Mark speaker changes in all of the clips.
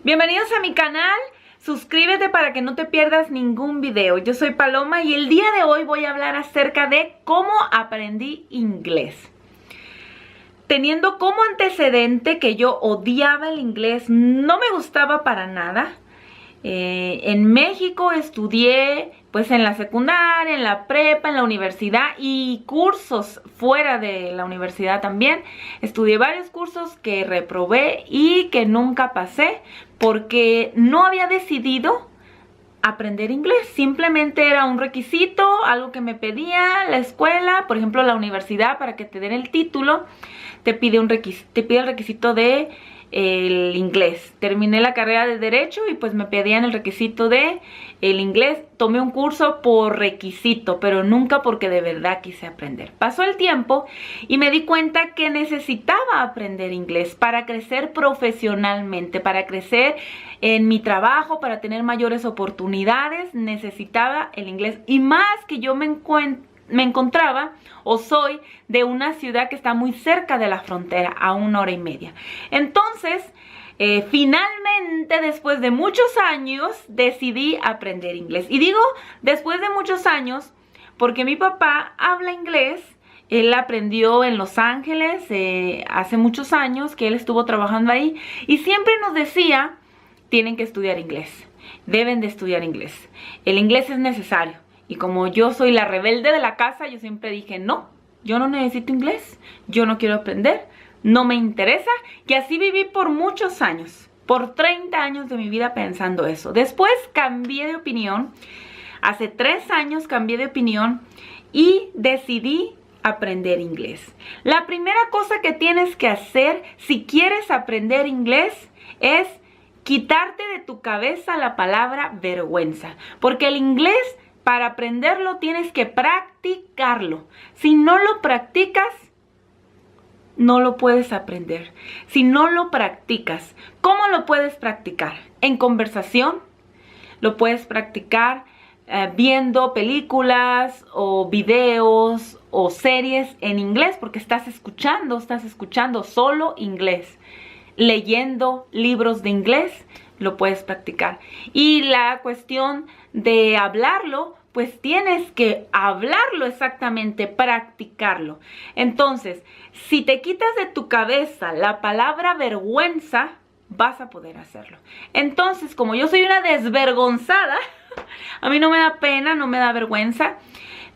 Speaker 1: Bienvenidos a mi canal, suscríbete para que no te pierdas ningún video. Yo soy Paloma y el día de hoy voy a hablar acerca de cómo aprendí inglés. Teniendo como antecedente que yo odiaba el inglés, no me gustaba para nada. En México estudié pues en la secundaria, en la prepa, en la universidad y cursos fuera de la universidad también. Estudié varios cursos que reprobé y que nunca pasé porque no había decidido aprender inglés. Simplemente era un requisito, algo que me pedía la escuela, por ejemplo la universidad, para que te den el título, te pide el requisito de el inglés. Terminé la carrera de Derecho y pues me pedían el requisito de el inglés. Tomé un curso por requisito, pero nunca porque de verdad quise aprender. Pasó el tiempo y me di cuenta que necesitaba aprender inglés para crecer profesionalmente, para crecer en mi trabajo, para tener mayores oportunidades. Necesitaba el inglés, y más que yo me encontraba o soy de una ciudad que está muy cerca de la frontera, a 1 hora y media. Entonces, finalmente, después de muchos años, decidí aprender inglés. Y digo después de muchos años porque mi papá habla inglés. Él aprendió en Los Ángeles hace muchos años que él estuvo trabajando ahí, y siempre nos decía: tienen que estudiar inglés, deben de estudiar inglés, el inglés es necesario. Y como yo soy la rebelde de la casa, yo siempre dije: no, yo no necesito inglés, yo no quiero aprender, no me interesa. Y así viví por muchos años, por 30 años de mi vida pensando eso. Después cambié de opinión, hace 3 años cambié de opinión y decidí aprender inglés. La primera cosa que tienes que hacer si quieres aprender inglés es quitarte de tu cabeza la palabra vergüenza, porque el inglés, para aprenderlo, tienes que practicarlo. Si no lo practicas, no lo puedes aprender. Si no lo practicas, ¿cómo lo puedes practicar? En conversación. Lo puedes practicar viendo películas o videos o series en inglés, porque estás escuchando solo inglés. Leyendo libros de inglés, lo puedes practicar. Y la cuestión de hablarlo, pues tienes que hablarlo exactamente, practicarlo. Entonces, si te quitas de tu cabeza la palabra vergüenza, vas a poder hacerlo. Entonces, como yo soy una desvergonzada, a mí no me da pena, no me da vergüenza.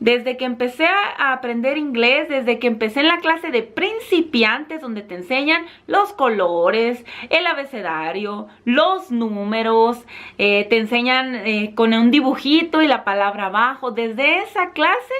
Speaker 1: Desde que empecé a aprender inglés, desde que empecé en la clase de principiantes, donde te enseñan los colores, el abecedario, los números, te enseñan con un dibujito y la palabra abajo. Desde esa clase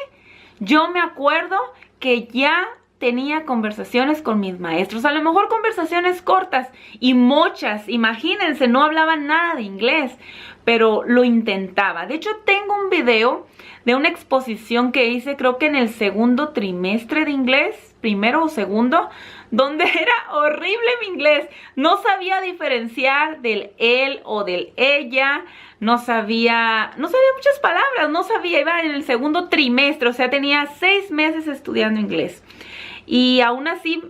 Speaker 1: yo me acuerdo que ya tenía conversaciones con mis maestros, a lo mejor conversaciones cortas y muchas, imagínense, no hablaban nada de inglés, pero lo intentaba. De hecho, tengo un video de una exposición que hice, creo que en el segundo trimestre de inglés, primero o segundo, donde era horrible mi inglés. No sabía diferenciar del él o del ella, no sabía muchas palabras, iba en el segundo trimestre, o sea, tenía 6 meses estudiando inglés. Y aún así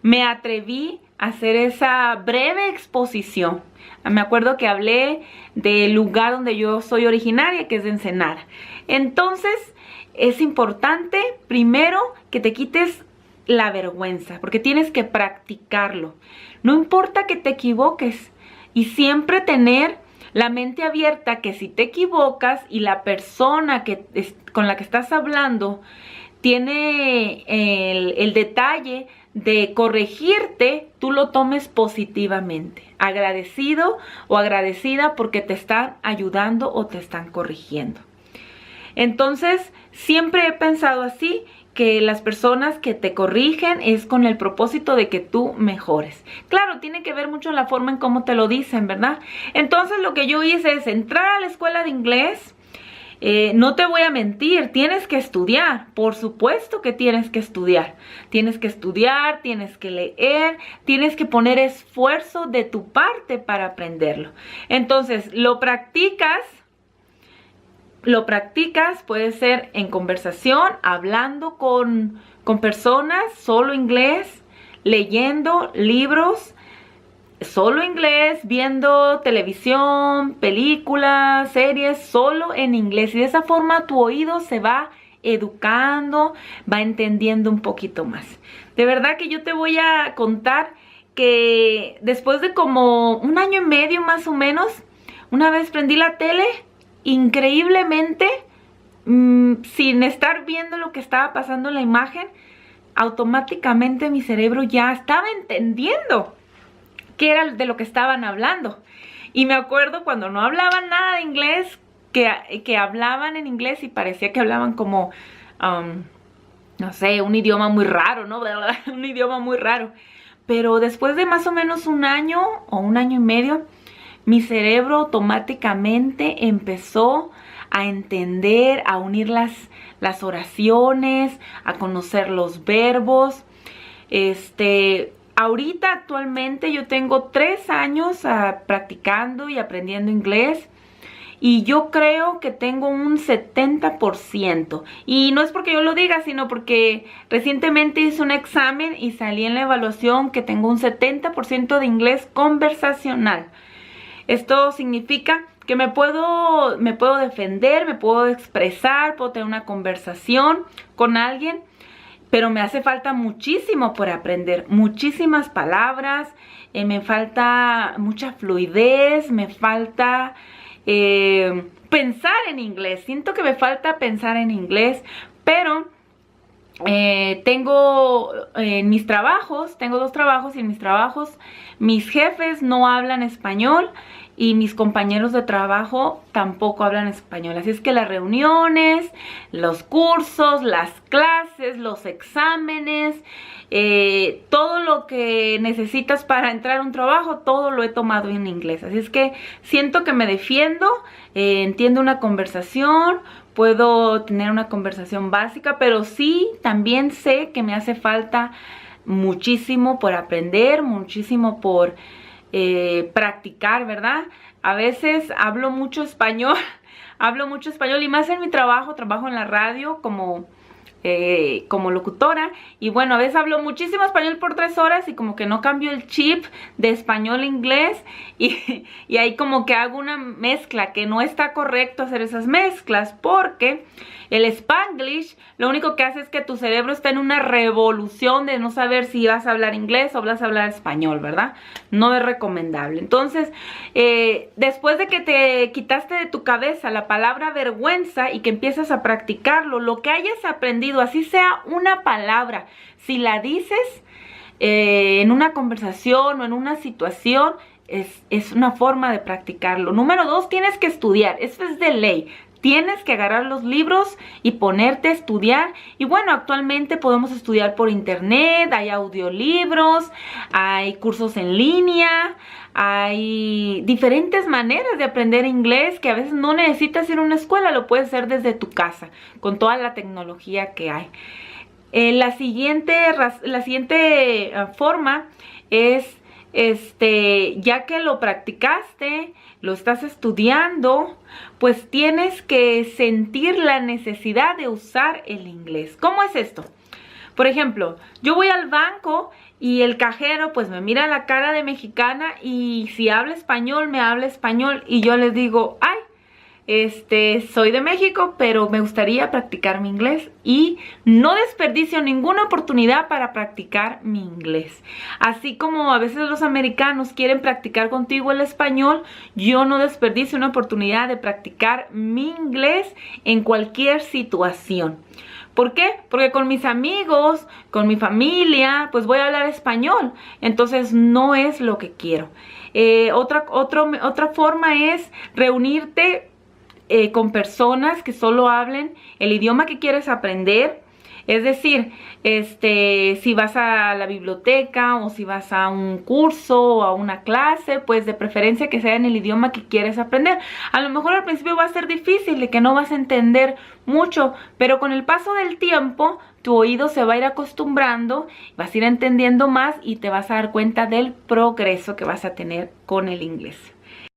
Speaker 1: me atreví a hacer esa breve exposición. Me acuerdo que hablé del lugar donde yo soy originaria, que es de Ensenada. Entonces, es importante primero que te quites la vergüenza, porque tienes que practicarlo. No importa que te equivoques, y siempre tener la mente abierta, que si te equivocas y la persona con la que estás hablando tiene el detalle de corregirte, tú lo tomes positivamente, agradecido o agradecida porque te están ayudando o te están corrigiendo. Entonces, siempre he pensado así, que las personas que te corrigen es con el propósito de que tú mejores. Claro, tiene que ver mucho la forma en cómo te lo dicen, ¿verdad? Entonces, lo que yo hice es entrar a la escuela de inglés. No te voy a mentir, tienes que estudiar, por supuesto que tienes que estudiar. Tienes que estudiar, tienes que leer, tienes que poner esfuerzo de tu parte para aprenderlo. Entonces, lo practicas, puede ser en conversación, hablando con personas, solo inglés, leyendo libros, solo inglés, viendo televisión, películas, series, solo en inglés. Y de esa forma tu oído se va educando, va entendiendo un poquito más. De verdad que yo te voy a contar que después de como un año y medio más o menos, una vez prendí la tele, increíblemente, sin estar viendo lo que estaba pasando en la imagen, automáticamente mi cerebro ya estaba entendiendo qué era de lo que estaban hablando. Y me acuerdo cuando no hablaban nada de inglés, que hablaban en inglés y parecía que hablaban como, no sé, un idioma muy raro, ¿no? Un idioma muy raro. Pero después de más o menos un año o un año y medio, mi cerebro automáticamente empezó a entender, a unir las oraciones, a conocer los verbos. Ahorita actualmente yo tengo 3 años practicando y aprendiendo inglés. Y yo creo que tengo un 70%. Y no es porque yo lo diga, sino porque recientemente hice un examen y salí en la evaluación que tengo un 70% de inglés conversacional. Esto significa que me puedo defender, me puedo expresar, puedo tener una conversación con alguien, pero me hace falta muchísimo por aprender, muchísimas palabras, me falta mucha fluidez, me falta pensar en inglés. Siento que me falta pensar en inglés, pero tengo en mis trabajos, tengo 2 trabajos y en mis trabajos mis jefes no hablan español y mis compañeros de trabajo tampoco hablan español. Así es que las reuniones, los cursos, las clases, los exámenes, todo lo que necesitas para entrar a un trabajo, todo lo he tomado en inglés. Así es que siento que me defiendo, entiendo una conversación, puedo tener una conversación básica, pero sí también sé que me hace falta muchísimo por aprender, muchísimo por practicar, ¿verdad? A veces hablo mucho español, hablo mucho español y más en mi trabajo en la radio como locutora, y bueno, a veces hablo muchísimo español por 3 horas y como que no cambio el chip de español a inglés y ahí como que hago una mezcla que no está correcto hacer esas mezclas, porque el Spanglish lo único que hace es que tu cerebro está en una revolución de no saber si vas a hablar inglés o vas a hablar español, ¿verdad? No es recomendable. Entonces, después de que te quitaste de tu cabeza la palabra vergüenza y que empiezas a practicarlo, lo que hayas aprendido, así sea una palabra, si la dices en una conversación o en una situación, es una forma de practicarlo. Número 2, tienes que estudiar. Esto es de ley. Tienes que agarrar los libros y ponerte a estudiar. Y bueno, actualmente podemos estudiar por internet, hay audiolibros, hay cursos en línea, hay diferentes maneras de aprender inglés que a veces no necesitas ir a una escuela, lo puedes hacer desde tu casa, con toda la tecnología que hay. La siguiente forma es, ya que lo practicaste, lo estás estudiando, pues tienes que sentir la necesidad de usar el inglés. ¿Cómo es esto? Por ejemplo, yo voy al banco y el cajero pues me mira la cara de mexicana y si habla español, me habla español y yo les digo, ay, soy de México, pero me gustaría practicar mi inglés y no desperdicio ninguna oportunidad para practicar mi inglés. Así como a veces los americanos quieren practicar contigo el español, yo no desperdicio una oportunidad de practicar mi inglés en cualquier situación. ¿Por qué? Porque con mis amigos, con mi familia, pues voy a hablar español. Entonces no es lo que quiero. Otra forma es reunirte con personas que solo hablen el idioma que quieres aprender. Es decir, si vas a la biblioteca o si vas a un curso o a una clase, pues de preferencia que sea en el idioma que quieres aprender. A lo mejor al principio va a ser difícil, de que no vas a entender mucho, pero con el paso del tiempo tu oído se va a ir acostumbrando, vas a ir entendiendo más y te vas a dar cuenta del progreso que vas a tener con el inglés.